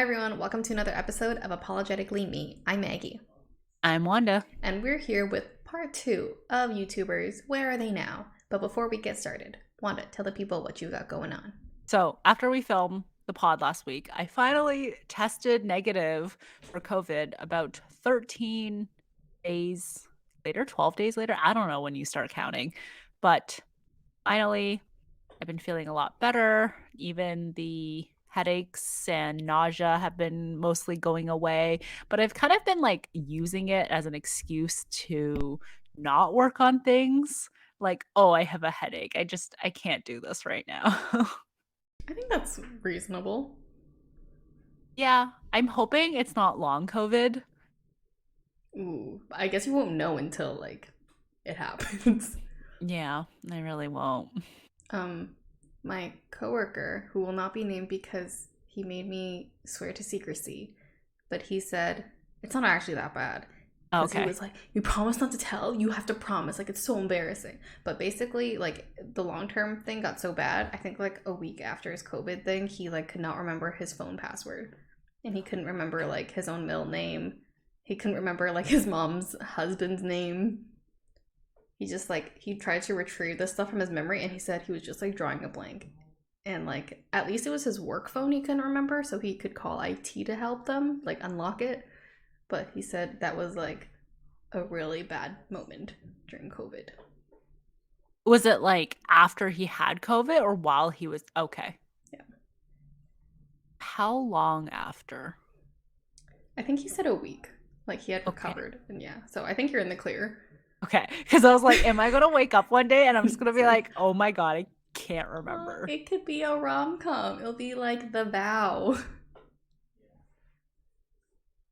Hi everyone, welcome to another episode of Apologetically Me. I'm Maggie. I'm Wanda. And we're here with part 2 of YouTubers. Where are they now? But before we get started, Wanda, tell the people what you got going on. So after we filmed the pod last week, I finally tested negative for COVID about 13 days later, 12 days later. I don't know when you start counting, but finally I've been feeling a lot better. Even the headaches and nausea have been mostly going away, but I've kind of been like using it as an excuse to not work on things. Like, oh, I have a headache. I can't do this right now. I think that's reasonable. Yeah, I'm hoping it's not long COVID. Ooh, I guess you won't know until it happens. Yeah, I really won't. um, my coworker, who will not be named because he made me swear to secrecy, but he said it's not actually that bad. Because he Okay. was like, you promise not to tell? You have to promise. Like, it's so embarrassing. But basically, like, the long-term thing got so bad, I think, like, a week after his COVID thing, he, like, could not remember his phone password. And he couldn't remember, like, his own middle name. He couldn't remember, like, his mom's husband's name. He just, like, he tried to retrieve this stuff from his memory, and he said he was just, like, drawing a blank. And, like, at least it was his work phone he couldn't remember, so he could call IT to help them, like, unlock it. But he said that was like a really bad moment during COVID. Was it like after he had COVID or while he was okay? Yeah. How long after? I think he said a week. Like he had Okay. recovered. And yeah. So I think you're in the clear. Okay. Because I was like, am I going to wake up one day and I'm just going to be like, oh my God, I can't Well, remember. it could be a rom-com. It'll be like The Vow.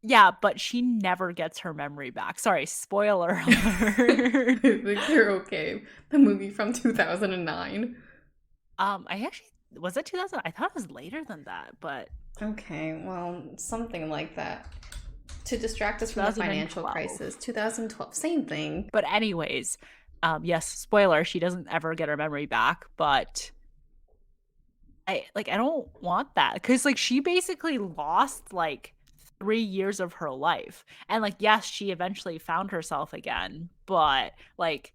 Yeah, but she never gets her memory back. Sorry, spoiler I alert. think you're okay. The movie from 2009. I actually, was it 2000? I thought it was later than that, but Okay, well, something like that. To distract us from the financial 2012. crisis. 2012. Same thing. But anyways, yes, spoiler, she doesn't ever get her memory back, but I don't want that because like she basically lost like 3 years of her life. And like yes, she eventually found herself again, but like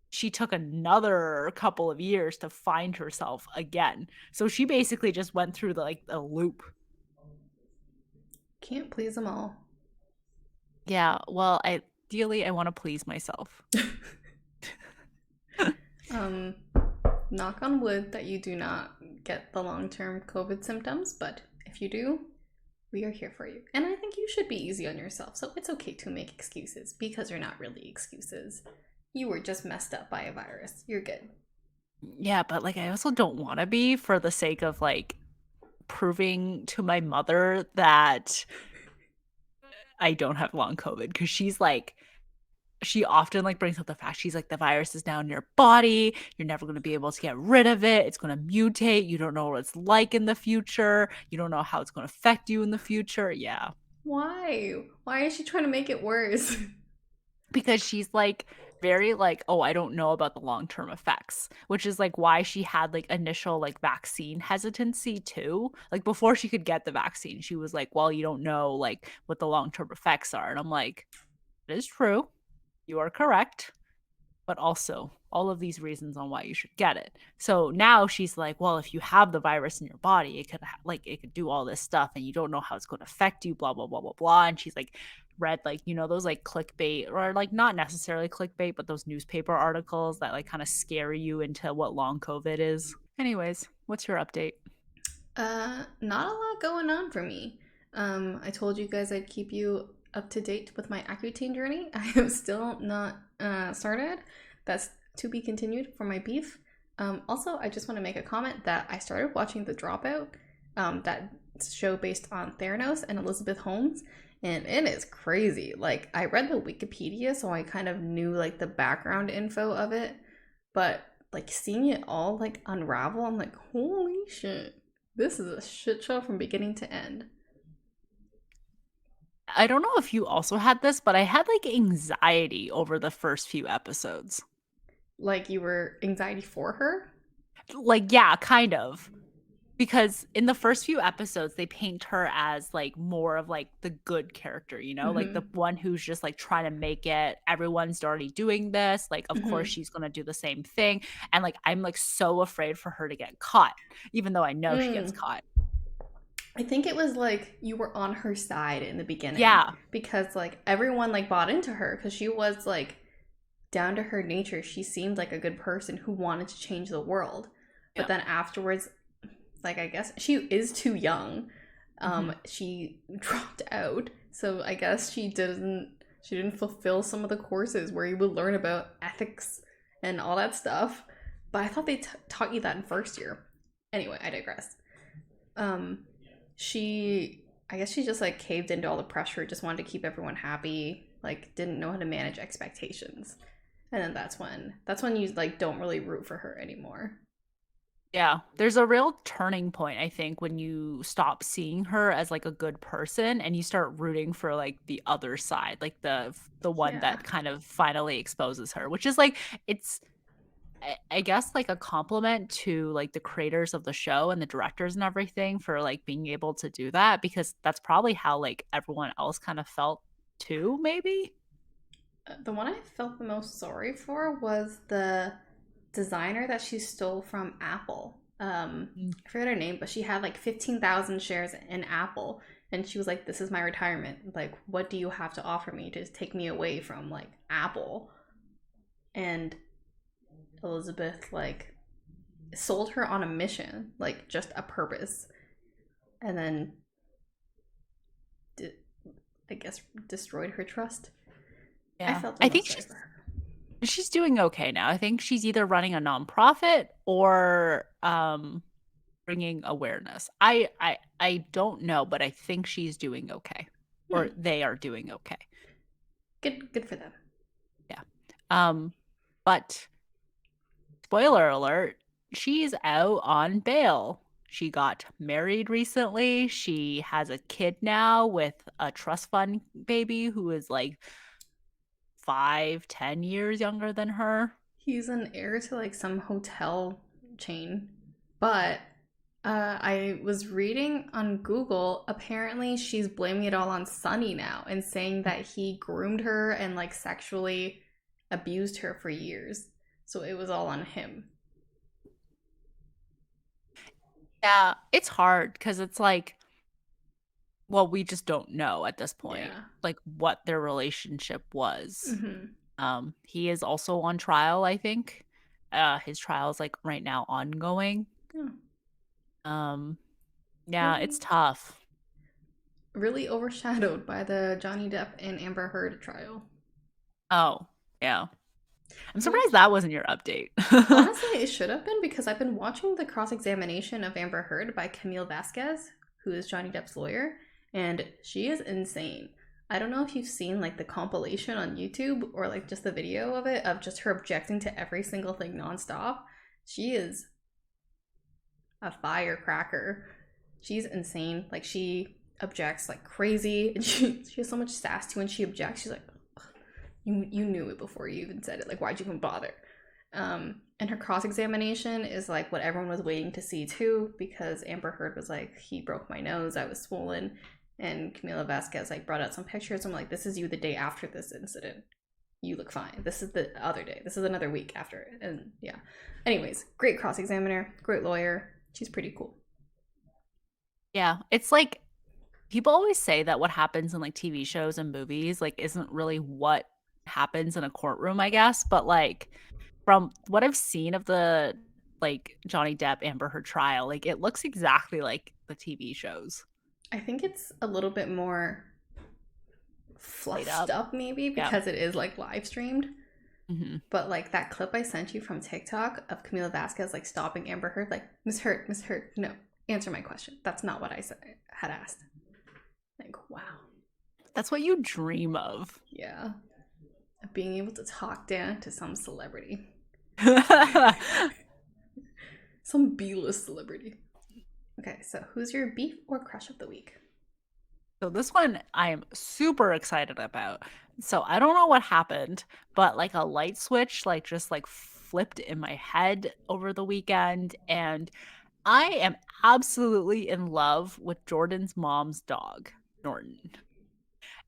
she took another couple of years to find herself again. So she basically just went through the loop. Can't please them all. Yeah, well, ideally I want to please myself. Um, knock on wood that you do not get the long-term COVID symptoms, but if you do, we are here for you. And I think you should be easy on yourself. So it's okay to make excuses because you're not really excuses. You were just messed up by a virus. You're good. Yeah, but like I also don't want to be for the sake of like proving to my mother that I don't have long COVID because she's like she often like brings up the fact she's like the virus is now in your body, you're never going to be able to get rid of it, it's going to mutate, you don't know what it's like in the future, you don't know how it's going to affect you in the future. Yeah, Why is she trying to make it worse? because she's like very like, oh, I don't know about the long-term effects, which is like why she had like initial like vaccine hesitancy too. Like before she could get the vaccine she was like, well, you don't know like what the long-term effects are, and I'm like, it is true, you are correct, but also all of these reasons on why you should get it. So now she's like, well, if you have the virus in your body, it could like it could do all this stuff and you don't know how it's going to affect you, blah blah blah blah blah. And she's like read like, you know, those like clickbait, or like not necessarily clickbait, but those newspaper articles that like kind of scare you into what long COVID is. Anyways, what's your update? Not a lot going on for me. I told you guys I'd keep you up to date with my Accutane journey. I have still not started. That's to be continued for my beef. Also, I just want to make a comment that I started watching The Dropout, that show based on Theranos and Elizabeth Holmes, and it is crazy. Like, I read the Wikipedia, so I kind of knew like the background info of it, but like seeing it all like unravel, I'm like, holy shit, this is a shit show from beginning to end. I don't know if you also had this, but I had like anxiety over the first few episodes. Like you were anxiety for her? Like, yeah, kind of. Because in the first few episodes, they paint her as like more of like the good character, you know, like the Mm-hmm. one who's just like trying to make it. Everyone's already doing this. Like, of course, Mm-hmm. she's going to do the same thing. And like, I'm like so afraid for her to get caught, even though I know she gets Mm. caught. I think it was like you were on her side in the beginning Yeah. because like everyone like bought into her because she was like down to her nature. She seemed like a good person who wanted to change the world. But Yeah. then afterwards, like I guess she is too young. Mm-hmm. She dropped out, so I guess she didn't fulfill some of the courses where you would learn about ethics and all that stuff. But I thought they taught you that in first year. Anyway, I digress. Um, she I guess she just like caved into all the pressure, just wanted to keep everyone happy, like didn't know how to manage expectations. And then that's when you like don't really root for her anymore. Yeah, there's a real turning point, I think, when you stop seeing her as like a good person and you start rooting for like the other side, like the one Yeah. that kind of finally exposes her, which is like it's I guess like a compliment to like the creators of the show and the directors and everything for like being able to do that because that's probably how like everyone else kind of felt too, maybe. The one I felt the most sorry for was the designer that she stole from Apple. Mm. I forget her name, but she had like 15,000 shares in Apple. And she was like, "This is my retirement. Like, what do you have to offer me to take me away from like Apple?" And Elizabeth like sold her on a mission, like just a purpose, and then di- I guess destroyed her trust. I Yeah. felt the I think most sorry for her. she's doing okay now. I think she's either running a nonprofit or bringing awareness. I don't know, but I think she's doing okay, or Hmm. they are doing okay. Good for them. Yeah. Um, but spoiler alert, she's out on bail. She got married recently. She has a kid now with a trust fund baby who is like 5, 10 years younger than her. He's an heir to like some hotel chain, but I was reading on Google. Apparently, she's blaming it all on Sunny now and saying that he groomed her and like sexually abused her for years. So it was all on him. Yeah, it's hard because it's like, well, we just don't know at this point, Yeah. like what their relationship was. Mm-hmm. He is also on trial, I think. His trial is like right now ongoing. Yeah. Um, yeah, it's Really, tough. really overshadowed by the Johnny Depp and Amber Heard trial. Oh, yeah. I'm surprised Which that wasn't your update. honestly, it should have been because I've been watching the cross examination of Amber Heard by Camille Vasquez, who is Johnny Depp's lawyer, and she is insane. I don't know if you've seen like the compilation on YouTube or like just the video of it of just her objecting to every single thing nonstop. She is a firecracker. She's insane. Like she objects like crazy, and she has so much sass to when she objects. She's like, you knew it before you even said it. Like, why'd you even bother? And her cross examination is like what everyone was waiting to see too, because Amber Heard was like, he broke my nose, I was swollen, and Camila Vasquez like brought out some pictures. I'm like, this is you the day after this incident. You look fine. This is the other day. This is another week after it. And yeah. Anyways, great cross examiner, great lawyer. She's pretty cool. Yeah, it's like people always say that what happens in like TV shows and movies like isn't really what happens in a courtroom, I guess, but like from what I've seen of the like Johnny Depp Amber Heard trial, like it looks exactly like the TV shows. I think it's a little bit more Played fluffed up. up maybe Yeah. because it is like live streamed. Hmm. But like that clip I sent you from TikTok of Camila Vasquez like stopping Amber Heard, like, Miss Heard, no, answer my question. That's not what I said, had asked. Like, wow. That's what you dream of. Yeah. Being able to talk down to some celebrity. Some B-list celebrity. Okay, so who's your beef or crush of the week? So this one I am super excited about. So I don't know what happened, but like a light switch like just like flipped in my head over the weekend and I am absolutely in love with Jordan's mom's dog, Norton.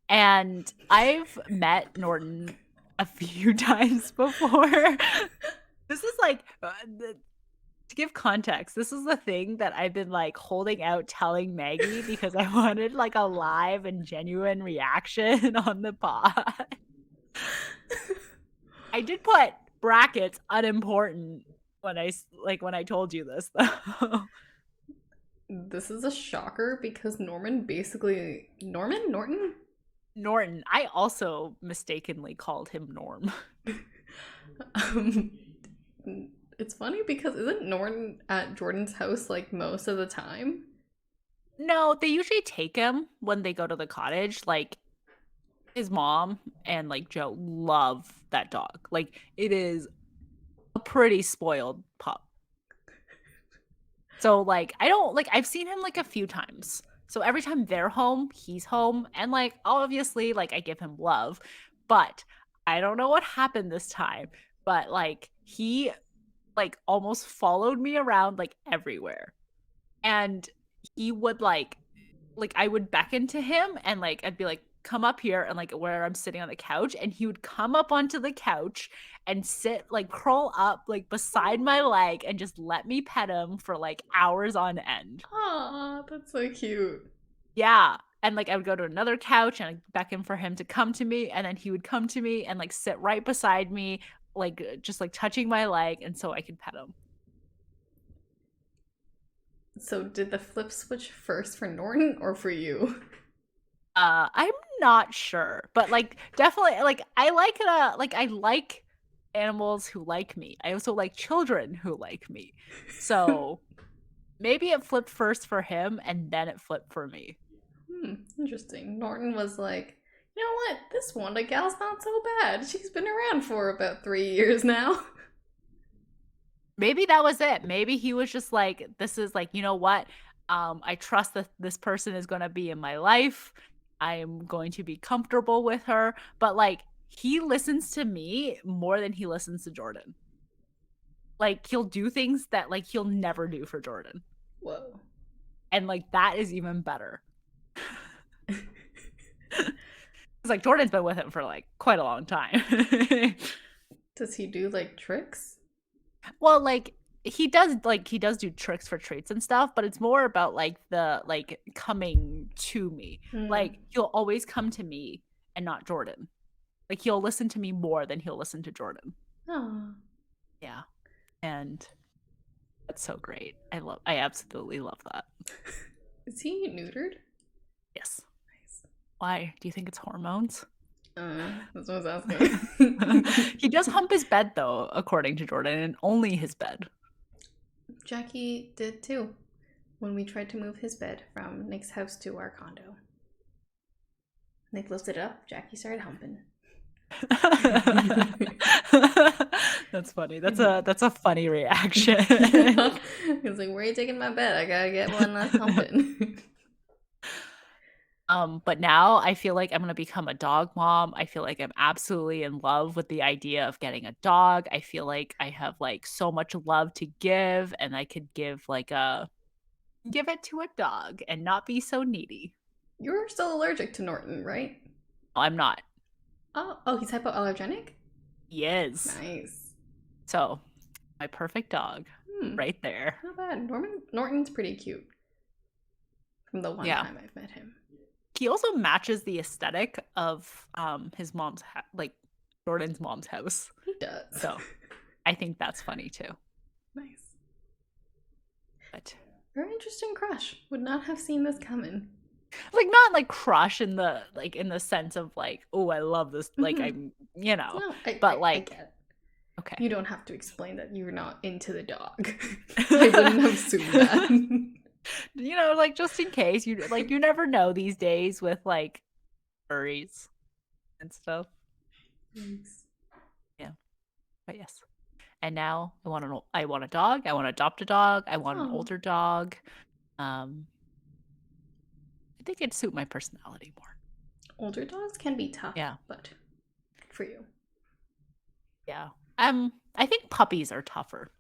And I've met Norton a few times before. This is like to give context, this is the thing that I've been like holding out telling Maggie because I wanted like a live and genuine reaction on the pod. I did put brackets unimportant when I told you this though. This is a shocker because Norton? Norton. I also mistakenly called him Norm. Um, it's funny because isn't Norton at Jordan's house like most of the time? No, they usually take him when they go to the cottage. Like his mom and like Joe love that dog. Like it is a pretty spoiled pup. So like I don't like I've seen him like a few times. So every time they're home, he's home and like obviously like I give him love, but I don't know what happened this time, but like he like almost followed me around like everywhere. And he would like I would beckon to him and like I'd be like come up here and like where I'm sitting on the couch and he would come up onto the couch and sit like curl up like beside my leg and just let me pet him for like hours on end. Aw, that's so cute. Yeah. And like I would go to another couch and I'd beckon for him to come to me and then he would come to me and like sit right beside me like just like touching my leg and so I could pet him. So did the flip switch first for Norton or for you? I'm not sure, but like definitely like I like animals who like me. I also like children who like me. So maybe it flipped first for him and then it flipped for me. Interesting. Norton was like, you know what? This Wanda gal's not so bad. She's been around for about 3 years now. Maybe that was it. Maybe he was just like, this is like, you know what? I trust that this person is going to be in my life. I am going to be comfortable with her. But like, he listens to me more than he listens to Jordan. Like, he'll do things that like he'll never do for Jordan. Whoa. And like, that is even better. It's like Jordan's been with him for like quite a long time. Does he do like tricks? Well, like he does do tricks for treats and stuff, but it's more about like the like coming to me. Like he'll always come to me and not Jordan. Like he'll listen to me more than he'll listen to Jordan. Oh. Yeah. And that's so great. I absolutely love that. Is he neutered? Yes. Nice. Why? Do you think it's hormones? That's what I was asking. He does hump his bed though, according to Jordan, and only his bed. Jackie did too when we tried to move his bed from Nick's house to our condo. Nick lifted it up, Jackie started humping. That's funny. That's a funny reaction. He was like, "Where are you taking my bed? I gotta get one less humping." But now I feel like I'm gonna become a dog mom. I feel like I'm absolutely in love with the idea of getting a dog. I feel like I have like so much love to give, and I could give it to a dog and not be so needy. You're still allergic to Norton, right? I'm not. Oh, he's hypoallergenic? He is. Nice. So, my perfect dog right there. Not bad. Norton's pretty cute. From the one time I've met him. He also matches the aesthetic of his mom's like Jordan's mom's house. He does. So, I think that's funny too. Nice. But very interesting crush. Would not have seen this coming. Like not like crush in the sense of like, oh, I love this, like I'm, No, but like, I get. Okay, you don't have to explain that you're not into the dog. I wouldn't have assumed that. Like just in case you never know these days with like furries and stuff. Thanks. Yeah, but yes. And now I want a dog. I want to adopt a dog. I want an older dog. I think it'd suit my personality more. Older dogs can be tough. Yeah, but for you. Yeah. I think puppies are tougher.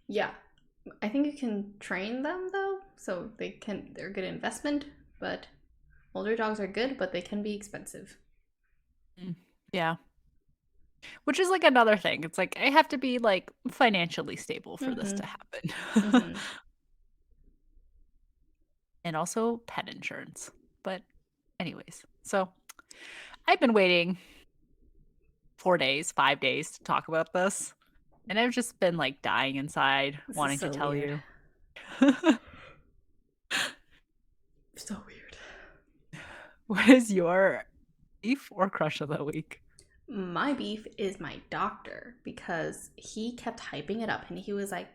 Yeah. I think you can train them though, so they're a good investment, but older dogs are good, but they can be expensive. Mm, yeah. Which is like another thing. It's like I have to be like financially stable for this Mm-hmm. to happen. Mm-hmm. And also pet insurance. But anyways, so I've been waiting 4 days, 5 days to talk about this. And I've just been like dying inside, This is wanting to so tell weird. you. So weird. What is your beef or crush of the week? My beef is my doctor because he kept hyping it up and he was like,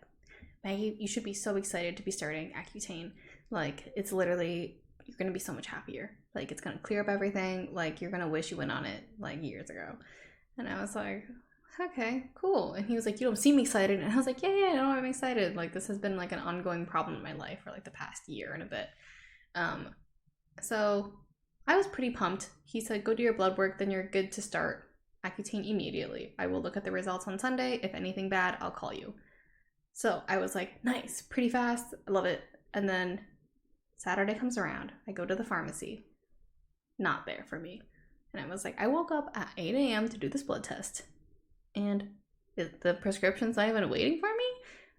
Maggie, you should be so excited to be starting Accutane. Like, it's literally, you're going to be so much happier. Like, it's going to clear up everything. Like, you're going to wish you went on it like years ago. And I was like, okay, cool. And he was like, you don't seem excited. And I was like, yeah, no, I'm excited. Like, this has been like an ongoing problem in my life for like the past year and a bit. Um, so I was pretty pumped. He said, go do your blood work, then you're good to start Accutane immediately. I will look at the results on Sunday. If anything bad, I'll call you. So I was like, nice, pretty fast. I love it. And then Saturday comes around. I go to the pharmacy. Not there for me. And I was like, I woke up at 8 a.m. to do this blood test. And the prescription's not even waiting for me.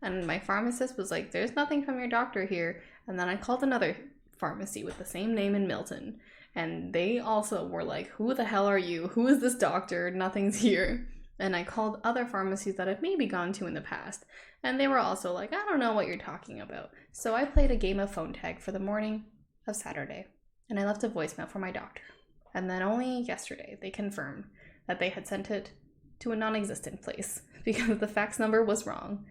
And my pharmacist was like, there's nothing from your doctor here. And then I called another pharmacy with the same name in Milton. And they also were like, who the hell are you? Who is this doctor? Nothing's here. And I called other pharmacies that I've maybe gone to in the past. And they were also like, I don't know what you're talking about. So I played a game of phone tag for the morning of Saturday. And I left a voicemail for my doctor. And then only yesterday they confirmed that they had sent it to a non-existent place because the fax number was wrong.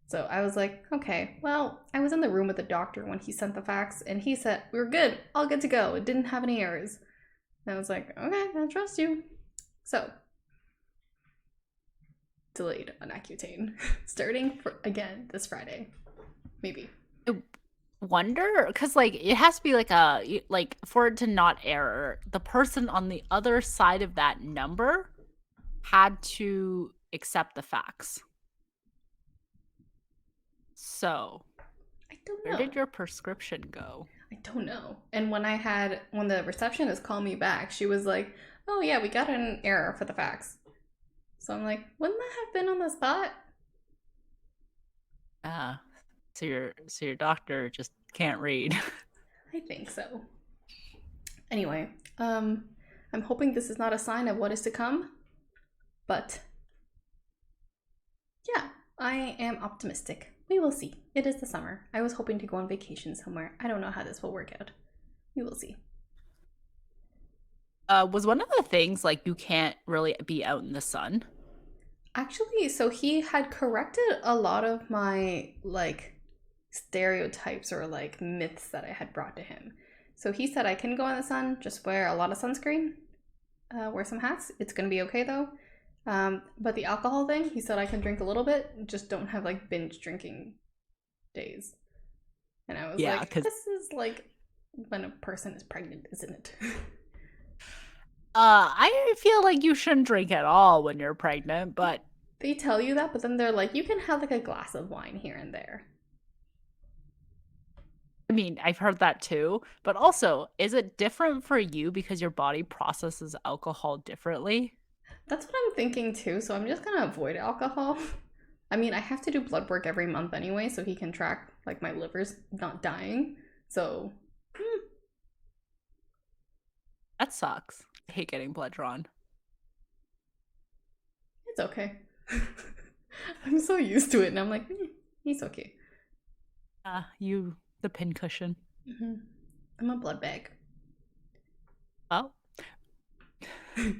So I was like, okay, well, I was in the room with the doctor when he sent the fax and he said, we were good, all good to go. It didn't have any errors. And I was like, okay, I trust you. So, delayed on Accutane, starting again this Friday. Maybe. I wonder, because like it has to be like like for it to not error, the person on the other side of that number had to accept the fax. So, I don't where know. did your prescription go? I don't know. And when the receptionist called me back, she was like, oh yeah, we got an error for the fax. So I'm like, wouldn't that have been on the spot? Ah, so your doctor just can't read. I think so. Anyway, I'm hoping this is not a sign of what is to come, but yeah, I am optimistic. We will see. It is the summer. I was hoping to go on vacation somewhere. I don't know how this will work out. We will see. Was one of the things like you can't really be out in the sun? Actually, so he had corrected a lot of my like stereotypes or like myths that I had brought to him. So he said I can go in the sun, just wear a lot of sunscreen, wear some hats. It's gonna be okay though. But the alcohol thing, he said I can drink a little bit, just don't have like binge drinking days. And I was Yeah, like, because this is like when a person is pregnant, isn't it? I feel like you shouldn't drink at all when you're pregnant, but They tell you that, but then they're like, you can have like a glass of wine here and there. I mean, I've heard that too. But also, is it different for you because your body processes alcohol differently? That's what I'm thinking too, so I'm just gonna avoid alcohol. I mean, I have to do blood work every month anyway, so he can track like my liver's not dying. So, That sucks. I hate getting blood drawn. it's okay. I'm so used to it, and I'm like, he's okay. You, the pincushion. Mm-hmm. I'm a blood bag. Well, Thank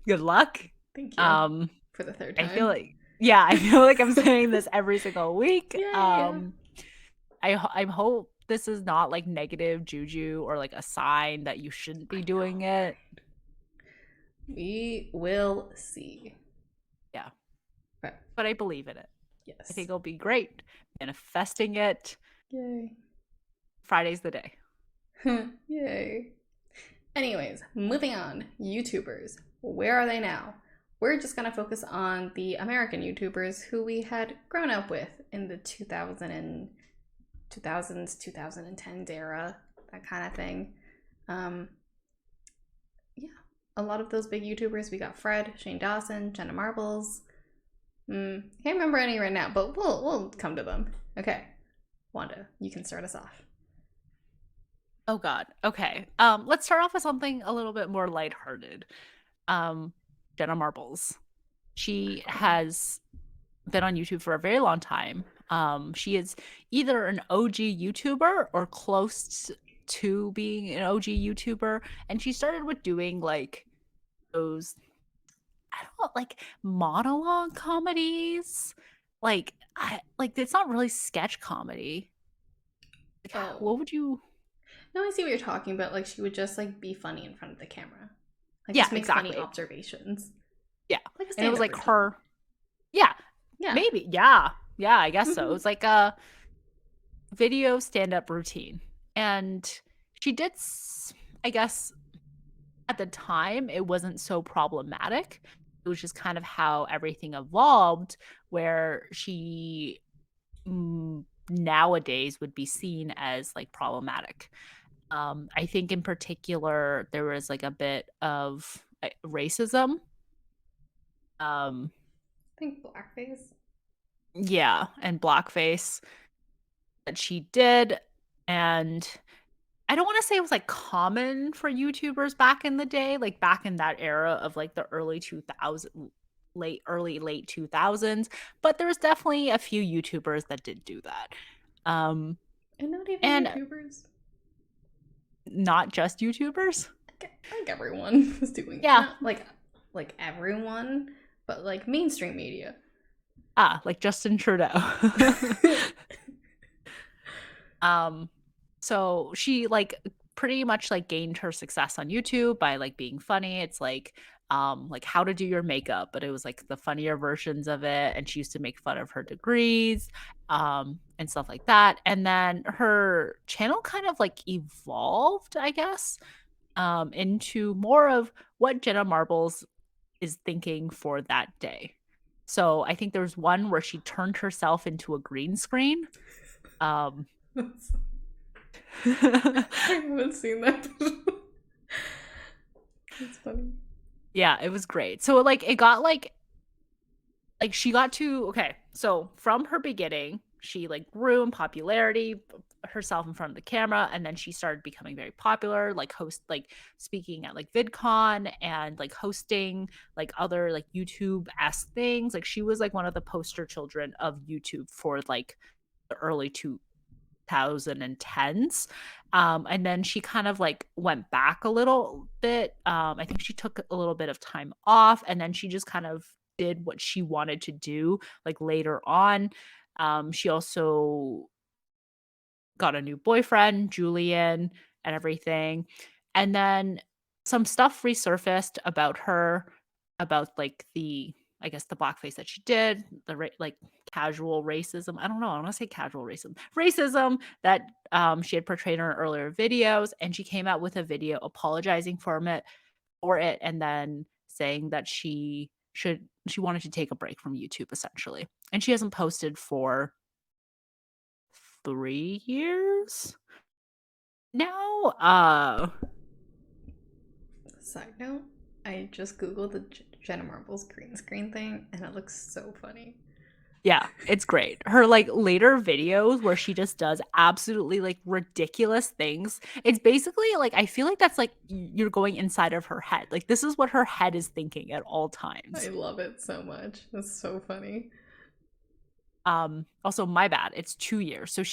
good luck. you for the third I feel time. like, yeah, I feel like I'm saying this every single week. Yay! I hope this is not like negative juju or like a sign that you shouldn't be doing it. We will see. Yeah, Right. but I believe in it. Yes. I think it'll be great. Manifesting it. Yay. Friday's the day. Yay. Anyways, moving on. YouTubers. Where are they now? we're just gonna focus on the American YouTubers who we had grown up with in the 2000s, 2010s era, that kind of thing. Um, yeah, a lot of those big YouTubers. We got Fred, Shane Dawson, Jenna Marbles. Can't remember any right now, but we'll come to them. Okay, Wanda, you can start us off. Oh God. Okay. Let's start off with something a little bit more lighthearted. Jenna Marbles. She has been on YouTube for a very long time. She is either an OG YouTuber or close to being an OG YouTuber, and she started with doing like those, I don't know, like monologue comedies. Like it's not really sketch comedy. Like, Oh, what would you? no, I see what you're talking about. Like she would just like be funny in front of the camera, like Yeah, just make funny exactly. observations, Yeah, like a and it was stand-up like routine. her. Yeah, Yeah. maybe. Yeah, yeah. I guess so. It was like a video stand-up routine, and she did. I guess at the time it wasn't so problematic. It was just kind of how everything evolved, where she nowadays would be seen as like problematic. I think in particular there was like a bit of racism. I think blackface. Yeah, and blackface that she did, and I don't want to say it was like common for YouTubers back in the day, like back in that era of like the early 2000s, late 2000s, but there was definitely a few YouTubers that did do that. And not even And YouTubers. not just YouTubers. Like everyone was doing it. Yeah. Not like everyone, but like mainstream media. Like Justin Trudeau. So she like pretty much like gained her success on YouTube by like being funny. It's like how to do your makeup, but it was like the funnier versions of it, and she used to make fun of her degrees and stuff like that. And then her channel kind of like evolved, I guess, into more of what Jenna Marbles is thinking for that day. So I think there's one where she turned herself into a green screen. I haven't seen that. It's funny. Yeah, it was great. So like it got like she got to okay. So from her beginning, she like grew in popularity herself in front of the camera, and then she started becoming very popular, like speaking at like VidCon and like hosting like other like YouTube-esque things. Like she was like one of the poster children of YouTube for like the early 2010s. And then she kind of like went back a little bit. I think she took a little bit of time off, and then she just kind of did what she wanted to do like later on. She also got a new boyfriend, Julian, and everything. And then some stuff resurfaced about her, about like I guess the blackface that she did, like casual racism. I don't know. I want to say casual racism that she had portrayed in her earlier videos, and she came out with a video apologizing for it, and then saying that she wanted to take a break from YouTube essentially, and she hasn't posted for 3 years now. Side note, I just googled the Jenna Marbles green screen thing, and it looks so funny. Yeah, it's great. Her like later videos where she just does absolutely like ridiculous things. It's basically like I feel like that's like you're going inside of her head. Like this is what her head is thinking at all I times. love it so much. That's so funny. Also my bad. It's 2 years. So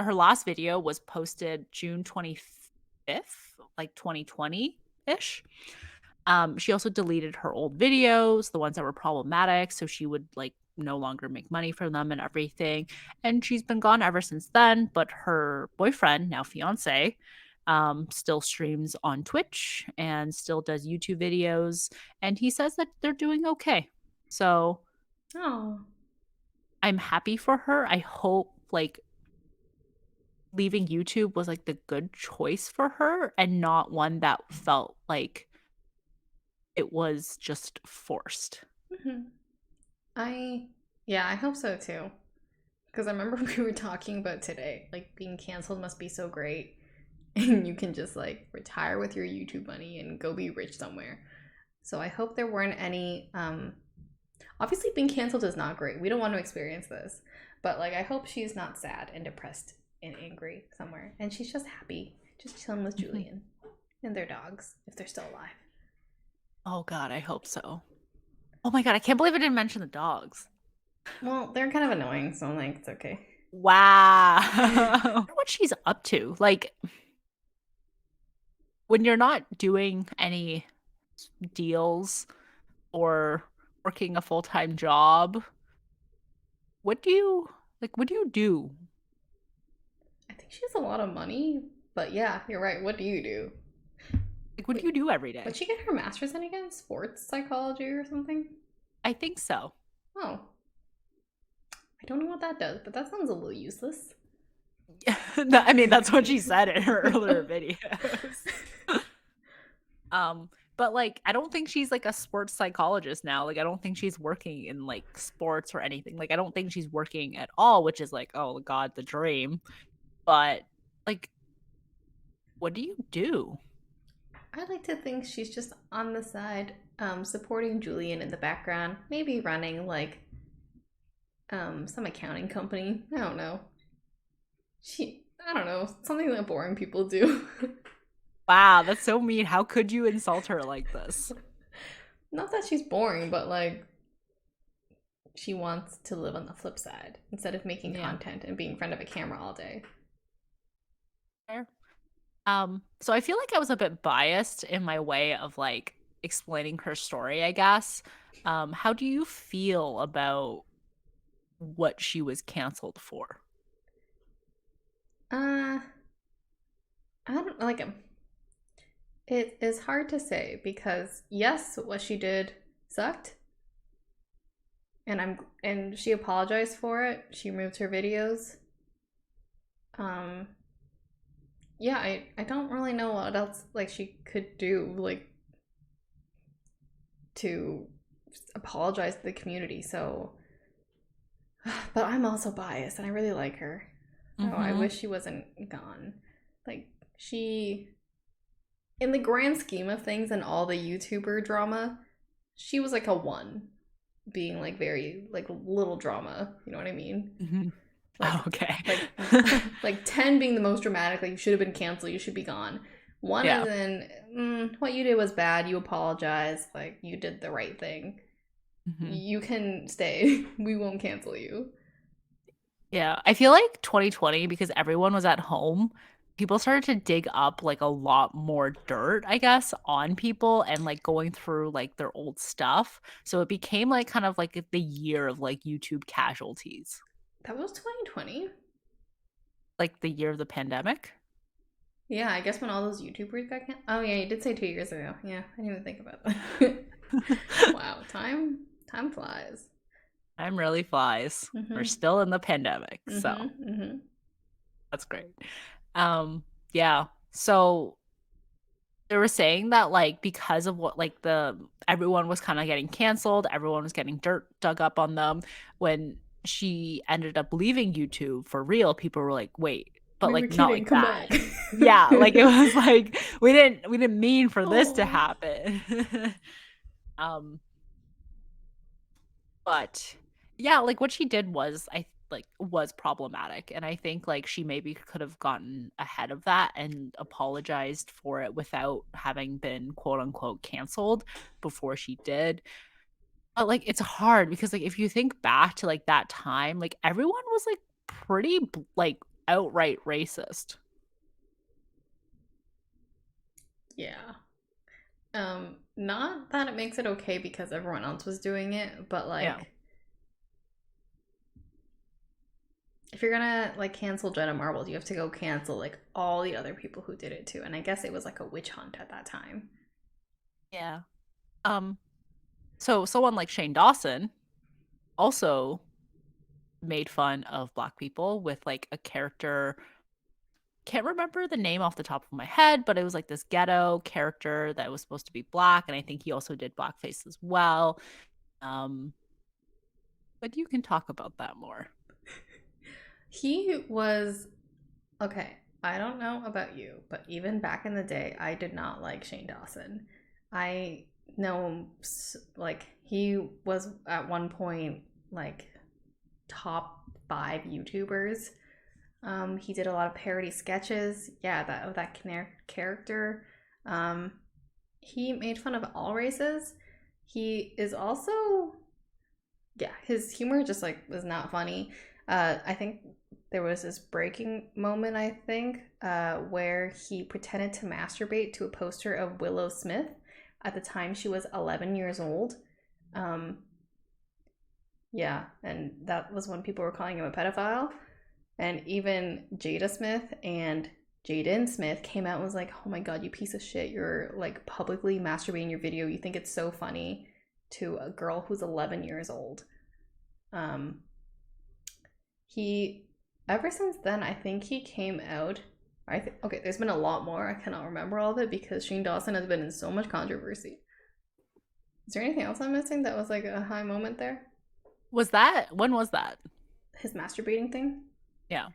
her last video was posted June 25th, like 2020-ish. She also deleted her old videos, the ones that were problematic, so she would like no longer make money from them and everything. And she's been gone ever since then. But her boyfriend, now fiance, still streams on Twitch and still does YouTube videos. And he says that they're doing okay. So Oh, I'm happy for her. I hope like leaving YouTube was like the good choice for her and not one that felt like it was just forced. Hmm. I, yeah, I hope so too. Because I remember we were talking about today, like being canceled must be so great. And you can just like retire with your YouTube money and go be rich somewhere. So I hope there weren't any. Obviously, being canceled is not great. We don't want to experience this. But like, I hope she's not sad and depressed and angry somewhere. And she's just happy, just chilling with Mhm. Julian and their dogs, if they're still alive. Oh God, I hope so. Oh my God, I can't believe I didn't mention the dogs. Well, they're kind of annoying, so I'm like, it's okay. Wow. What she's up to. Like when you're not doing any deals or working a full-time job, what do you what do you do? I think she has a lot of money, but yeah, you're right. What do you do? Like what do Wait, you do every what'd day? she get her master's in again? Sports psychology or something? I think so. Oh, I don't know what that does, but that sounds a little useless. I mean, that's what she said in her earlier videos. But like I don't think she's like a sports psychologist now. Like I don't think she's working in like sports or anything. Like I don't think she's working at all, which is like, oh God, the dream. But like what do you do? I like to think she's just on the side, supporting Julian in the background, maybe running like some accounting company. I don't know. I don't know, something that boring people do. Wow, that's so mean. How could you insult her like this? Not that she's boring, but like she wants to live on the flip side instead of making Yeah. content and being in front of a camera all day. Fair. So I feel like I was a bit biased in my way of like explaining her story, I guess. How do you feel about what she was canceled for? Uh, I don't like him. It is hard to say because yes, what she did sucked, and she apologized for it. She removed her videos. Um, yeah, I don't really know what else like she could do like to apologize to the community. So, but I'm also biased, and I really like her. Oh, I Mm-hmm. wish she wasn't gone. Like she, in the grand scheme of things, and all the YouTuber drama, she was like a one, being like very like little drama. You know what I mean? Mm-hmm. Oh, Like okay. like like 10 being the most dramatic. Like you should have been canceled. You should be gone. One Yeah. is in what you did was bad. You apologize. Like you did the right thing. Mm-hmm. You can stay. We won't cancel you. Yeah. I feel like 2020, because everyone was at home, people started to dig up like a lot more dirt, I guess, on people and like going through like their old stuff. So it became like kind of like the year of like YouTube casualties, That was 2020. like the year of the pandemic. Yeah, I guess when all those YouTubers got canceled. Oh yeah, you did say 2 years ago. Yeah, I didn't even think about that. Wow, time flies. Time really flies. We're Mhm. still in the pandemic, so Mhm. Mhm. that's great. Yeah. So they were saying that like because of what like the everyone was kind of getting canceled, everyone was getting dirt dug up on them. When she ended up leaving YouTube for real, people were like, "Wait, but We were like not kidding. like Come that." back. Yeah, like it was like we didn't mean for this to Oh. happen. um But yeah, like what she did was was problematic. And I think like she maybe could have gotten ahead of that and apologized for it without having been quote unquote canceled before she did. But like it's hard because like if you think back to like that time, like everyone was like pretty like outright racist. Yeah. Not that it makes it okay because everyone else was doing it, but Yeah. like if you're gonna like cancel Jenna Marbles, you have to go cancel like all the other people who did it too. And I guess it was like a witch hunt at that time. Yeah. Um so someone like Shane Dawson also made fun of black people with like a character, can't remember the name off the top of my head, but it was like this ghetto character that was supposed to be black, and I think he also did blackface as well. Um, but you can talk about that more. He was okay. I don't know about you, but even back in the day, I did not like Shane Dawson. I know, like, he was at one point like top 5 YouTubers. He did a lot of parody sketches. Yeah, that character. Um, he made fun of all races. He is also, yeah, his humor just like was not funny. I think there was this breaking moment, I think, where he pretended to masturbate to a poster of Willow Smith at the time she was 11 years old. Um, yeah, and that was when people were calling him a pedophile. And even Jada Smith and Jaden Smith came out and was like, oh my god, you piece of shit. You're like publicly masturbating your video. You think it's so funny to a girl who's 11 years old. Um, he, ever since then, I think he came out. Okay, there's been a lot more. I cannot remember all of it because Shane Dawson has been in so much controversy. Is there anything else I'm missing that was like a high moment there? When was that? His masturbating thing? Yeah.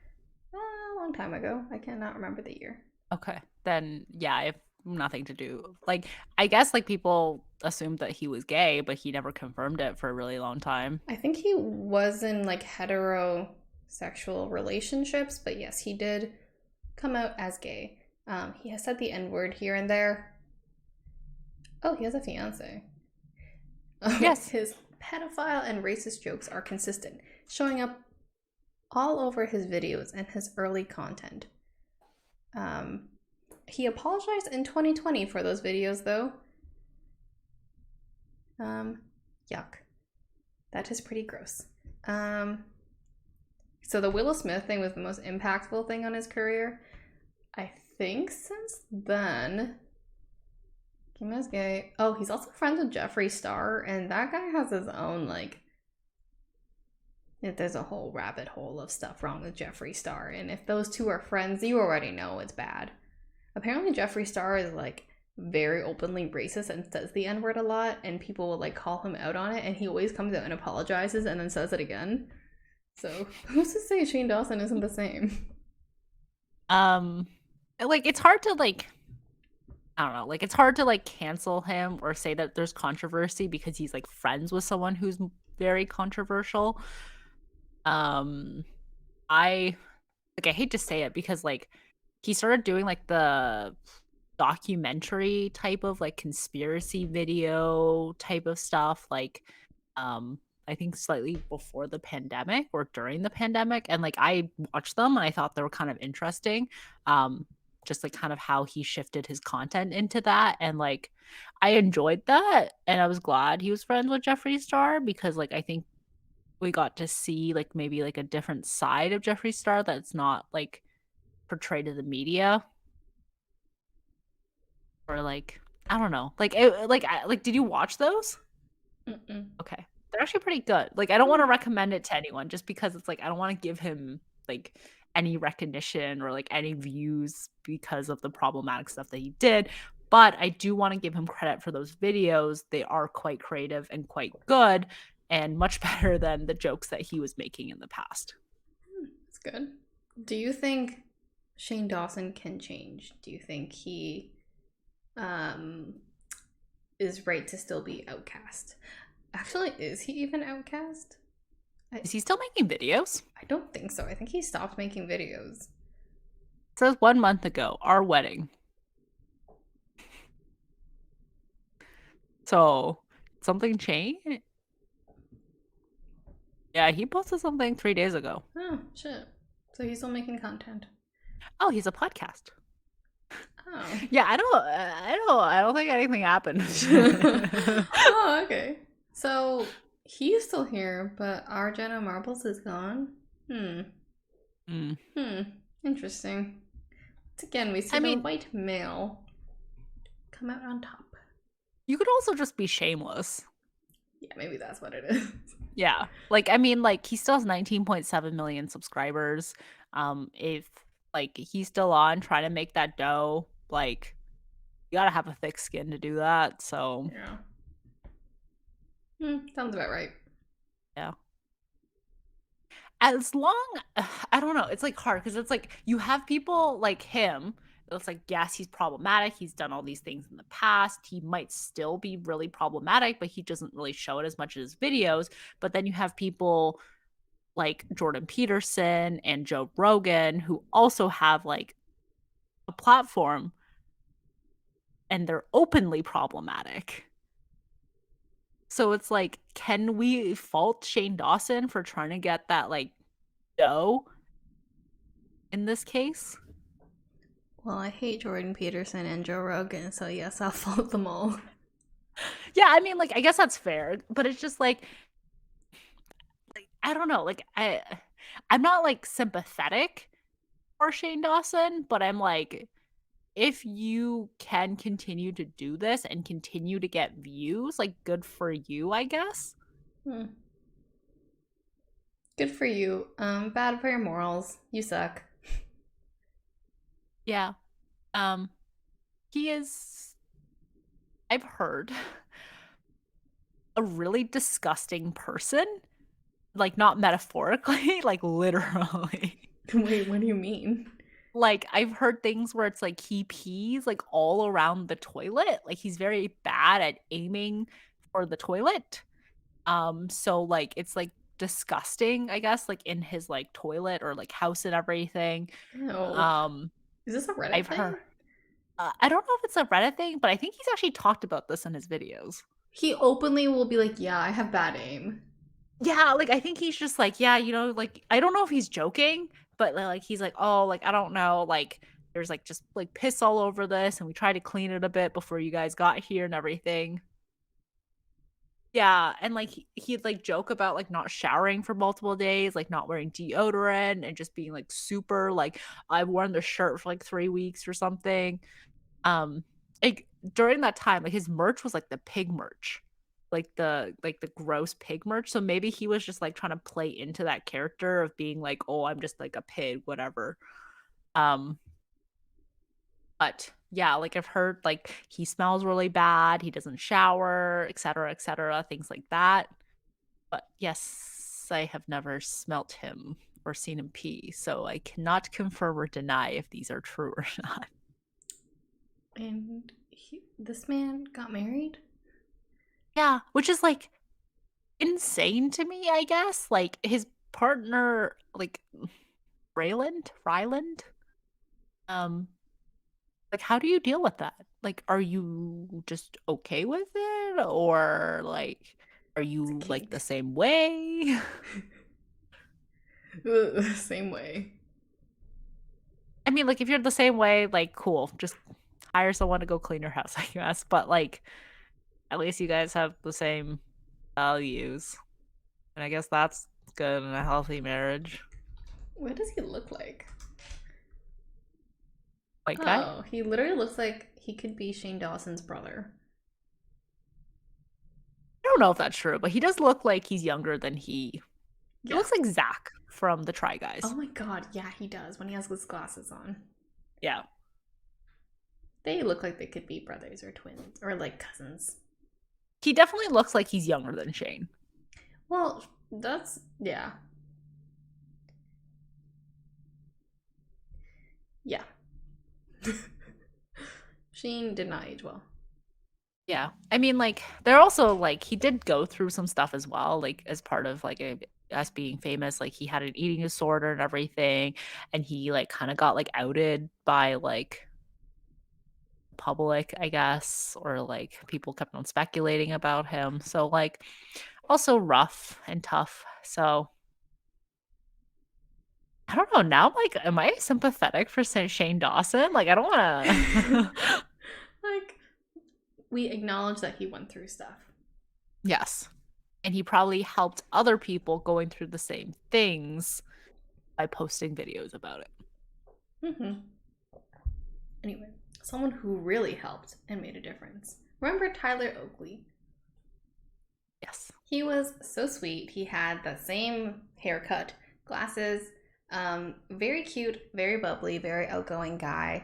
A long time ago. I cannot remember the year. Okay. Then yeah, I have nothing to do. Like, I guess like people assumed that he was gay, but he never confirmed it for a really long time. I think he was in like heterosexual relationships, but yes, he did come out as gay. He has said the N word here and there. Oh, he has a fiance. Yes. His pedophile and racist jokes are consistent, showing up all over his videos and his early content. He apologized in 2020 for those videos, though. Yuck. That is pretty gross. So the Willow Smith thing was the most impactful thing on his career. I think since then, Kim is gay. Oh, he's also friends with Jeffree Star, and that guy has his own like. There's a whole rabbit hole of stuff wrong with Jeffree Star, and if those two are friends, you already know it's bad. Apparently, Jeffree Star is like very openly racist and says the N word a lot, and people will like call him out on it, and he always comes out and apologizes and then says it again. So who's to say Shane Dawson isn't the same? Like it's hard to like I don't know, like it's hard to like cancel him or say that there's controversy because he's like friends with someone who's very controversial. I like I hate to say it because like he started doing like the documentary type of like conspiracy video type of stuff like I think slightly before the pandemic or during the pandemic, and like I watched them and I thought they were kind of interesting. Just like kind of how he shifted his content into that, and like I enjoyed that, and I was glad he was friends with Jeffree Star because like I think we got to see like maybe like a different side of Jeffree Star that's not like portrayed in the media, or like I don't know, like did you watch those? Mm-mm. Okay. They're actually pretty good. Like, I don't want to recommend it to anyone just because it's like I don't want to give him like any recognition or like any views because of the problematic stuff that he did. But I do want to give him credit for those videos. They are quite creative and quite good and much better than the jokes that he was making in the past. That's good. Do you think Shane Dawson can change? Do you think he is right to still be outcast? Actually, is he even outcast? Is he still making videos? I don't think so. I think he stopped making videos. It says 1 month ago, our wedding. So something changed? Yeah, he posted something 3 days ago. Oh, shit. So he's still making content. Oh, he's a podcast. Oh. Yeah, I don't think anything happened. Oh, okay. So he's still here, but our Jenna Marbles is gone. Interesting. Once again, we see the white male come out on top. You could also just be shameless. Yeah, maybe that's what it is. Yeah. Like, I mean, like, he still has 19.7 million subscribers. If, like, he's still on trying to make that dough, like, you gotta have a thick skin to do that, so. Yeah. Sounds about right. Yeah. As long I don't know, it's like hard because it's like you have people like him. It's like, yes, he's problematic. He's done all these things in the past. He might still be really problematic, but he doesn't really show it as much in his videos. But then you have people like Jordan Peterson and Joe Rogan who also have like a platform and they're openly problematic. So it's like, can we fault Shane Dawson for trying to get that like dough in this case? Well, I hate Jordan Peterson and Joe Rogan, so yes, I'll fault them all. Yeah, I mean, like, I guess that's fair, but it's just like I don't know, like I'm not like sympathetic for Shane Dawson, but I'm like, if you can continue to do this and continue to get views, like good for you, I guess. Hmm. Good for you. Bad for your morals. You suck. Yeah. Um, he is, I've heard, a really disgusting person. Like not metaphorically, like literally. Wait, what do you mean? Like I've heard things where it's like he pees like all around the toilet. Like he's very bad at aiming for the toilet. So like it's like disgusting, I guess, like in his like toilet or like house and everything. No. Um Is this a Reddit I've thing? heard I don't know if it's a Reddit thing, but I think he's actually talked about this in his videos. He openly will be like, yeah, I have bad aim. Yeah, like I think he's just like, yeah, like I don't know if he's joking, but like he's like, oh, like I don't know, like there's like just like piss all over this, and we tried to clean it a bit before you guys got here and everything. Yeah, and like he'd like joke about like not showering for multiple days, like not wearing deodorant and just being like super like I've worn the shirt for like 3 weeks or something. Um, like during that time, like his merch was like the pig merch, like the gross pig merch. So maybe he was just like trying to play into that character of being like, oh, I'm just like a pig, whatever. Um, but yeah, like I've heard like he smells really bad, he doesn't shower, etc., things like that. But yes, I have never smelt him or seen him pee, so I cannot confirm or deny if these are true or not. And this man got married? Yeah, which is like insane to me, I guess. Like his partner, like Ryland, um, like how do you deal with that? Like, are you just okay with it, or like, are It's a you like the kink. same way? Ugh, same way. I mean, like if you're the same way, like cool, just hire someone to go clean your house, I guess. But like, at least you guys have the same values, and I guess that's good in a healthy marriage. What does he look like? White guy. Oh, he literally looks like he could be Shane Dawson's brother. I don't know if that's true, but he does look like he's younger than he Yeah. looks like Zach from the Try Oh Guys. my god, yeah, he does when he has his glasses on. Yeah. They look like they could be brothers or twins or like cousins. He definitely looks like he's younger than Shane. Well, that's yeah. Yeah. Shane did not age well. Yeah. I mean, like, they're also like he did go through some stuff as well, like as part of like us being famous. Like he had an eating disorder and everything, and he like kind of got like outed by like public, I guess, or like people kept on speculating about him. So like also rough and tough. So I don't know. Now I'm like, am I sympathetic for Shane Dawson? Like, I don't want to. Like, we acknowledge that he went through stuff. Yes. And he probably helped other people going through the same things by posting videos about it. Mm-hmm. Anyway, someone who really helped and made a difference. Remember Tyler Oakley? Yes. He was so sweet. He had the same haircut, glasses, very cute, very bubbly, very outgoing guy.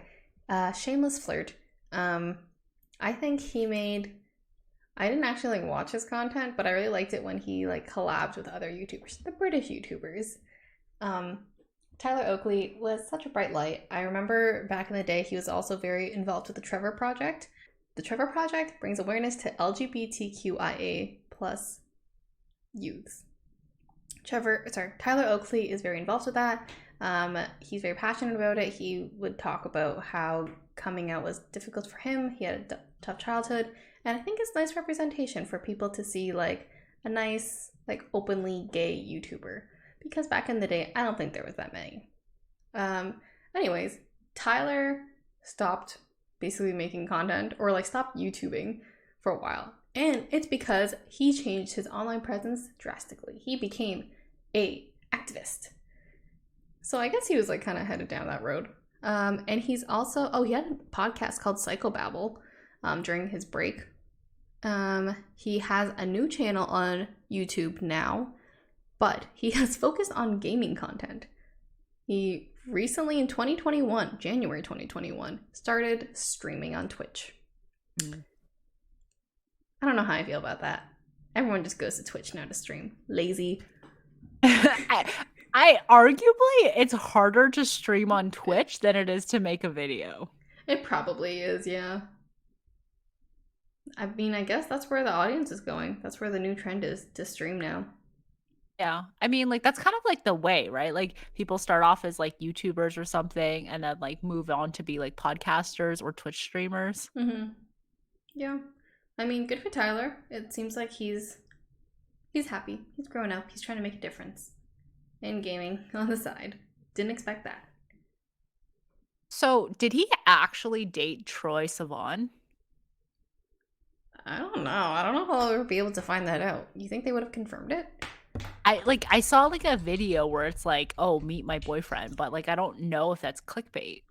Shameless flirt. I think he made I didn't actually like watch his content, but I really liked it when he like collabed with other YouTubers, the British YouTubers. Um, Tyler Oakley was such a bright light. I remember back in the day, he was also very involved with the Trevor Project. The Trevor Project brings awareness to LGBTQIA plus youths. Tyler Oakley is very involved with that. He's very passionate about it. He would talk about how coming out was difficult for him. He had a tough childhood, and I think it's nice representation for people to see like a nice, like openly gay YouTuber. Because back in the day, I don't think there was that many. Um, Anyways, Tyler stopped basically making content or like stopped YouTubing for a while. And it's because he changed his online presence drastically. He became a activist. So I guess he was like kind of headed down that road. And he's also he had a podcast called Psychobabble during his break. He has a new channel on YouTube now, but he has focused on gaming content. He recently in 2021, January 2021, started streaming on Twitch. I don't know how I feel about that. Everyone just goes to Twitch now to stream. Lazy. I arguably it's harder to stream on Twitch than it is to make a video. It probably is, yeah. I mean, I guess that's where the audience is going. That's where the new trend is to stream now. Yeah. I mean, like, that's kind of like the way, right? Like, people start off as like YouTubers or something and then like move on to be like podcasters or Twitch streamers. Mm-hmm. Yeah. I mean, good for Tyler. It seems like he's happy. He's growing up. He's trying to make a difference in gaming on the side. Didn't expect that. So, did he actually date Troye Sivan? I don't know. I don't know if I'll ever be able to find that out. You think they would have confirmed it? I saw like a video where it's like, oh, meet my boyfriend, but like I don't know if that's clickbait.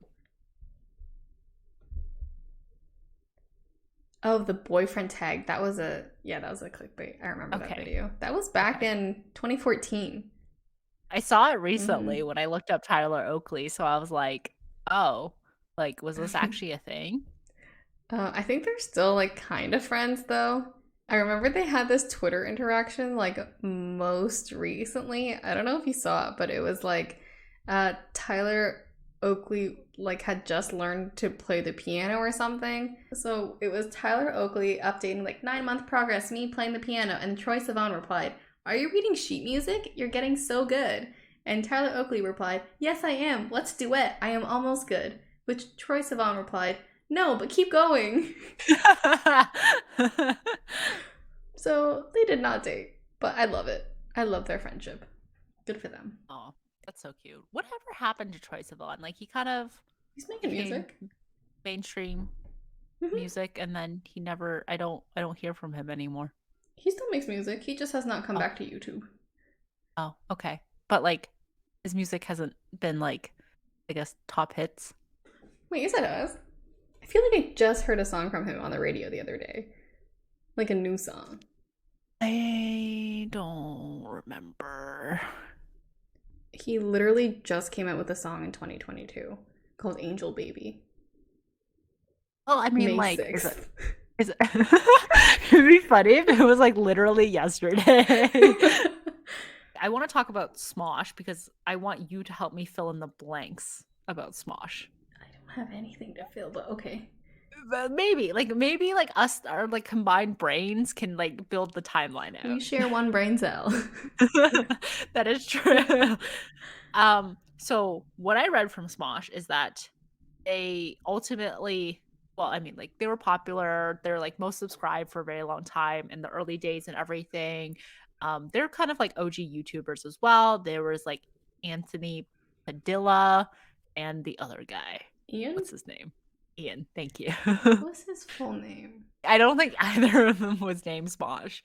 Oh, the boyfriend tag. That was a clickbait. I remember that video. That was back in 2014. I saw it recently when I looked up Tyler Oakley, so I was like, oh, like was this actually a thing? I think they're still like kind of friends though. I remember they had this Twitter interaction like most recently. I don't know if you saw it, but it was like Tyler Oakley like had just learned to play the piano or something. So it was Tyler Oakley updating like 9-month progress, me playing the piano, and Troye Sivan replied, "Are you reading sheet music? You're getting so good." And Tyler Oakley replied, "Yes, I am. Let's duet. I am almost good." Which Troye Sivan replied, "No, but keep going." So they did not date, but I love it. I love their friendship. Good for them. Oh, that's so cute. Whatever happened to Troye Sivan? Like he kind of He's making music, mainstream music, and then he never. I don't hear from him anymore. He still makes music. He just has not come back to YouTube. Oh, okay. But like, his music hasn't been like, I guess, top hits. Wait, yes it has. I feel like I just heard a song from him on the radio the other day. Like a new song. I don't remember. He literally just came out with a song in 2022 called Angel Baby. Well, I mean, May like, 6th. is it it'd be funny if it was like literally yesterday. I want to talk about Smosh because I want you to help me fill in the blanks about Smosh. I don't have anything to fill, but okay. Maybe us, our like combined brains can like build the timeline out. We share one brain cell. That is true. So what I read from Smosh is that they ultimately, well, I mean, like they were popular. They're like most subscribed for a very long time in the early days and everything. They're kind of like OG YouTubers as well. There was like Anthony Padilla and the other guy. Ian? What's his name? Ian. Thank you. What's his full name? I don't think either of them was named Smosh.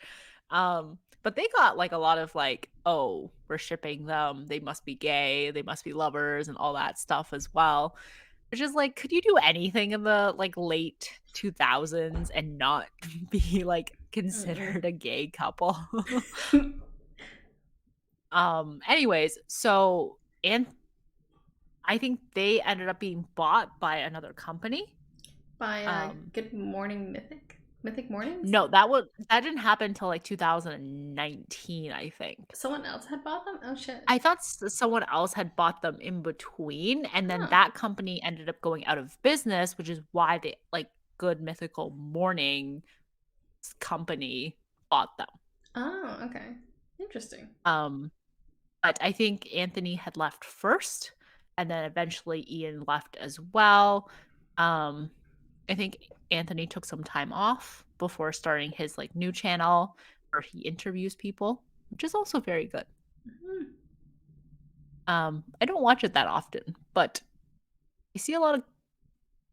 But they got like a lot of like, oh, we're shipping them. They must be gay. They must be lovers and all that stuff as well. Which is like, could you do anything in the like late 2000s and not be like considered a gay couple? Anyways, so and I think they ended up being bought by another company. By Good Morning Mythic? Mythic Mornings? No, that didn't happen until like 2019, I think. Someone else had bought them? Oh shit. I thought someone else had bought them in between, and then Oh. that company ended up going out of business, which is why the like Good Mythical Morning company bought them. Oh, okay. Interesting. But I think Anthony had left first, and then eventually Ian left as well. I think Anthony took some time off before starting his like new channel where he interviews people, which is also very good. Mhm. I don't watch it that often, but I see a lot of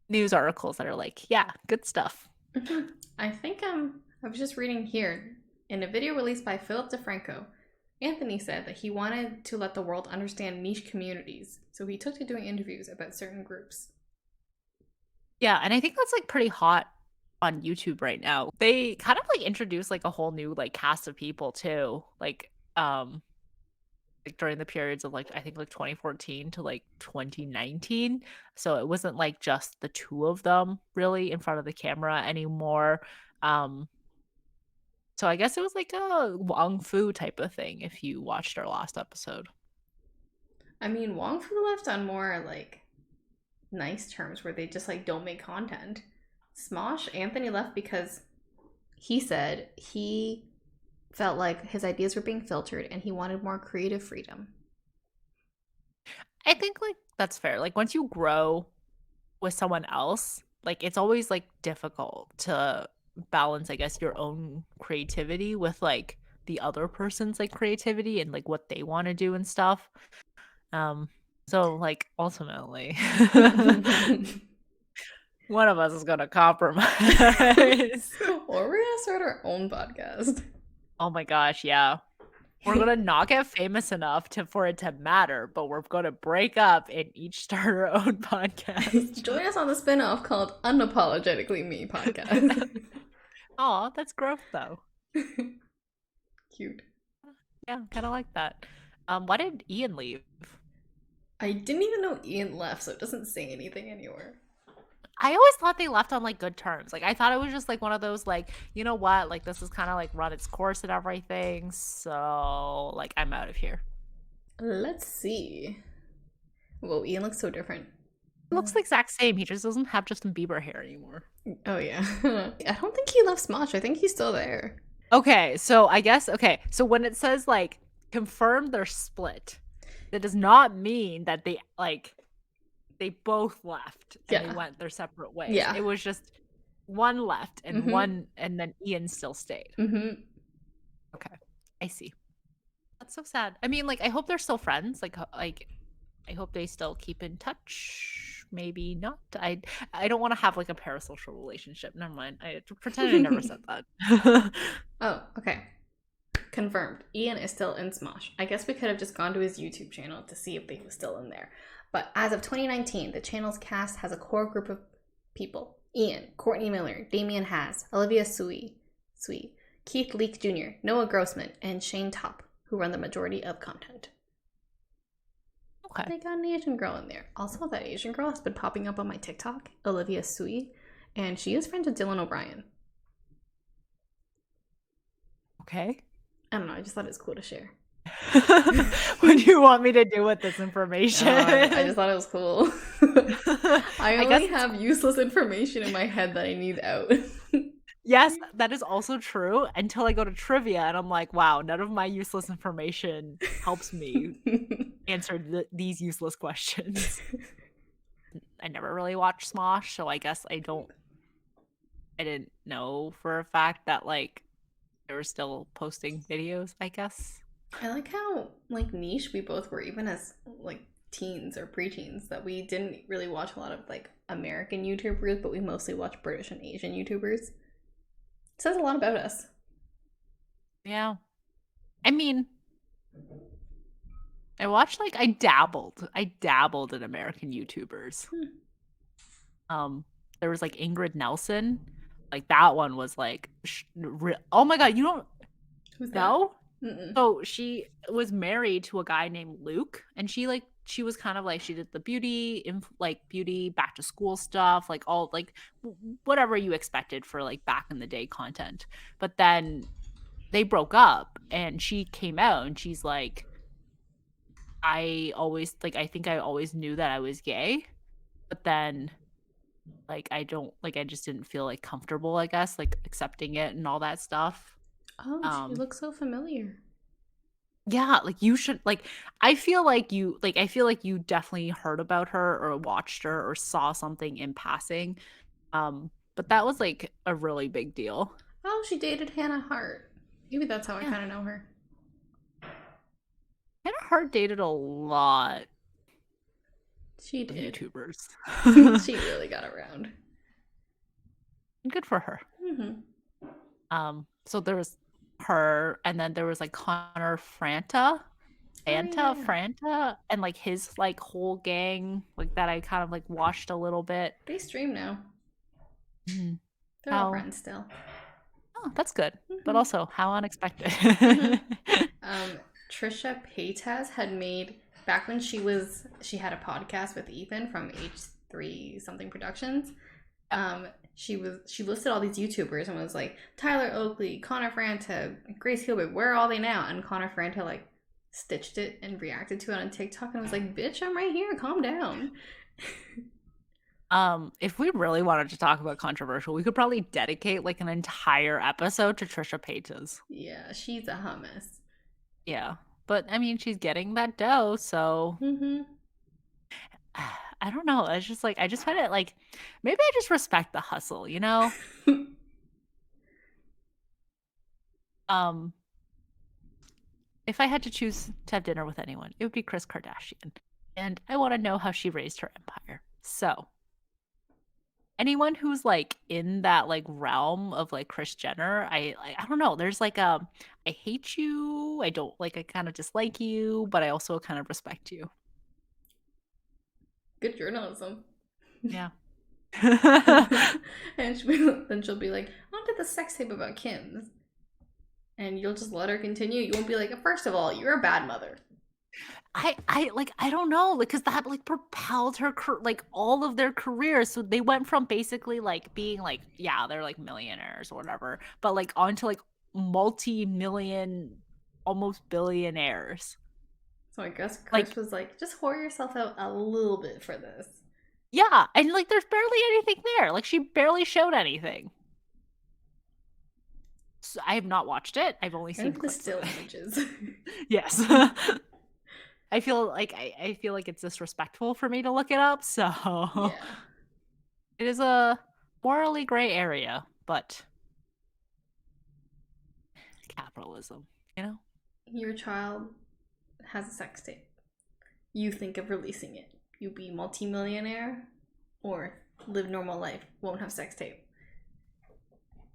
news articles that are like, yeah, good stuff. I think I was just reading here in a video released by Philip DeFranco. Anthony said that he wanted to let the world understand niche communities, so he took to doing interviews about certain groups. Yeah, and I think that's like pretty hot on YouTube right now. They kind of like introduced like a whole new like cast of people too. Like during the periods of like I think like 2014 to like 2019. So it wasn't like just the two of them really in front of the camera anymore. Um so I guess it was like a Wong Fu type of thing if you watched our last episode. I mean, Wong Fu left on more like nice terms where they just like don't make content. Smosh, Anthony left because he said he felt like his ideas were being filtered and he wanted more creative freedom. I think like that's fair. Like once you grow with someone else, like it's always like difficult to balance, I guess, your own creativity with like the other person's like creativity and like what they want to do and stuff. So like ultimately one of us is gonna compromise. Or we're gonna start our own podcast. Oh my gosh, yeah. We're gonna not get famous enough for it to matter, but we're gonna break up and each start our own podcast. Join us on the spin-off called Unapologetically Me podcast. Oh, that's growth though. Cute. Yeah, kind of like that. Why did Ian leave? I didn't even know Ian left, so it doesn't say anything anywhere. I always thought they left on like good terms. Like I thought it was just like one of those like, you know what, like this is kind of like run its course and everything. So like I'm out of here. Let's see. Whoa, Ian looks so different. It looks the exact same. He just doesn't have Justin Bieber hair anymore. Oh yeah. I don't think he left Smosh. I think he's still there. Okay, so I guess so when it says like confirmed they're split, that does not mean that they both left and they went their separate ways. Yeah. It was just one left and Mhm. and then Ian still stayed. Mm-hmm. Okay, I see. That's so sad. I mean, like I hope they're still friends. Like I hope they still keep in touch. Maybe not. I don't want to have like a parasocial relationship. Never mind. I pretend I never said that. Oh, okay. Confirmed. Ian is still in Smosh. I guess we could have just gone to his YouTube channel to see if he was still in there. But as of 2019, the channel's cast has a core group of people. Ian, Courtney Miller, Damian Haas, Olivia Sui, Keith Leak Jr., Noah Grossman, and Shane Top, who run the majority of content. Okay. They got an Asian girl in there. Also, that Asian girl has been popping up on my TikTok, Olivia Sui, and she is friends with Dylan O'Brien. Okay. I don't know, I just thought it was cool to share. What do you want me to do with this information? I just thought it was cool. I only have useless information in my head that I need out. Yes, that is also true until I go to trivia and I'm like, wow, none of my useless information helps me answer these useless questions. I never really watched Smosh, so I guess I didn't know for a fact that like they were still posting videos, I guess. I like how like niche we both were, even as like teens or preteens, that we didn't really watch a lot of like American YouTubers, but we mostly watch British and Asian YouTubers. It says a lot about us. Yeah. I mean, I dabbled in American YouTubers. There was like Ingrid Nelson. Like that one was like oh my god, you don't Who's know? Mm-mm. So she was married to a guy named Luke, and she was kind of like she did the beauty back to school stuff, like all like whatever you expected for like back in the day content. But then they broke up and she came out and she's like, I think I always knew that I was gay, but then like I just didn't feel like comfortable, I guess, like accepting it and all that stuff. Oh, she Um looks so familiar. Yeah, like, you should like, I feel like you definitely heard about her or watched her or saw something in passing, but that was, like, a really big deal. Oh, she dated Hannah Hart. Maybe that's how I Yeah. kind of know her. Hannah Hart dated a lot She of did. YouTubers. She really got around. Good for her. Mm-hmm. So there was her, and then there was, like, Connor Franta Oh Fanta yeah, Franta, and, like, his, like, whole gang, like, that I kind of, like, watched a little bit. they stream now. Mhm. They're all How friends still. Oh, that's good, but Mm-hmm. also how unexpected. Mm-hmm. Trisha Paytas had made back when she had a podcast with Ethan from H3 something Productions. She listed all these YouTubers and was like Tyler Oakley, Connor Franta, Grace Gilbert. Where are all they now? And Connor Franta like stitched it and reacted to it on TikTok and was like, "Bitch, I'm right here. Calm down." If we really wanted to talk about controversial, we could probably dedicate like an entire episode to Trisha Paytas. Yeah, she's a hummus. Yeah. But I mean, she's getting that dough, so Mm-hmm. I don't know. It's just like I just find it like maybe I just respect the hustle, you know? Um, if I had to choose to have dinner with anyone, it would be Kris Kardashian. And I want to know how she raised her empire. So, anyone who's like in that like realm of like Kris Jenner, I don't know. There's like I hate you. I don't like I kind of dislike you, but I also kind of respect you. Good journalism. Yeah. And then she'll be like, "On to the sex tape about Kim," and you'll just let her continue. You won't be like, "First of all, you're a bad mother." I don't know, like, cause that, like, propelled her like, all of their careers, so they went from basically, like, being, like, yeah, they're, like, millionaires or whatever, but, like, onto, like, multi-million, almost billionaires. So I guess Kris Like, was like, "Just whore yourself out a little bit for this." yeah, and, like, there's barely anything there, like, she barely showed anything. So I have not watched it, I've only And seen for the clips of still it. images. Yes. I feel like it's disrespectful for me to look it up, so Yeah. it is a morally gray area, but capitalism, you know? Your child has a sex tape. You think of releasing it. You be multimillionaire or live normal life, won't have sex tape.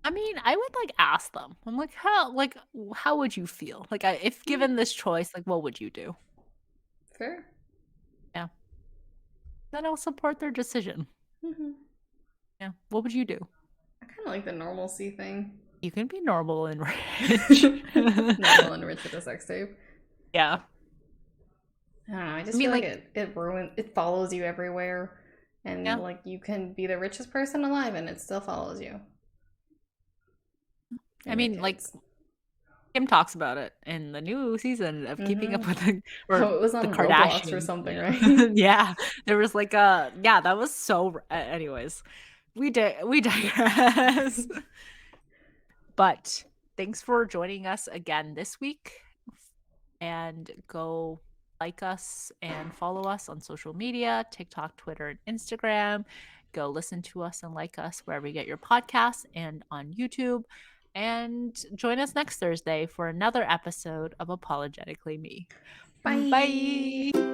I mean, I would like ask them. I'm like how would you feel? Like if Mm, given this choice, like what would you do? fair. Yeah. Then I'll support their decision. Mm-hmm. Yeah. What would you do? I kind of like the normalcy thing. You can be normal and rich. Normal and rich with a sex tape. Yeah. I don't know. I I just feel mean like like it ruins. It follows you everywhere, and yeah. like you can be the richest person alive, and it still follows you. I And your mean like kids. Kim talks about it in the new season of Keeping Up Mm-hmm. with the or Oh, it was the on Roblox or Kardashians. something, Yeah. right? Yeah. There was like a yeah, that was so anyways. We digress. But thanks for joining us again this week and go like us and follow us on social media, TikTok, Twitter, and Instagram. Go listen to us and like us wherever you get your podcasts and on YouTube. And join us next Thursday for another episode of Apologetically Me. Bye. Bye.